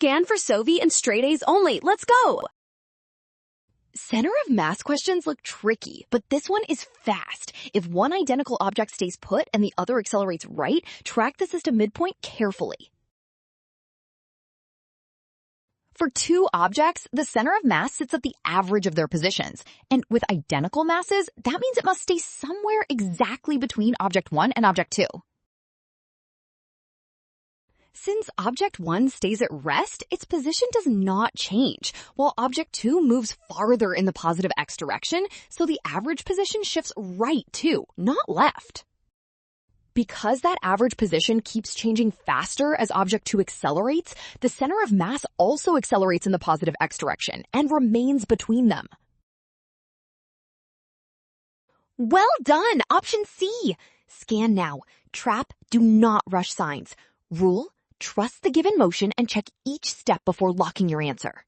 Scan for Sovi and straight A's only. Let's go! Center of mass questions look tricky, but this one is fast. If one identical object stays put and the other accelerates right, track the system midpoint carefully. For two objects, the center of mass sits at the average of their positions. And with identical masses, that means it must stay somewhere exactly between object 1 and object 2. Since object 1 stays at rest, its position does not change, while object 2 moves farther in the positive x direction, so the average position shifts right too, not left. Because that average position keeps changing faster as object 2 accelerates, the center of mass also accelerates in the positive x direction and remains between them. Well done! Option C! Scan now. Trap, do not rush signs. Rule, trust the given motion and check each step before locking your answer.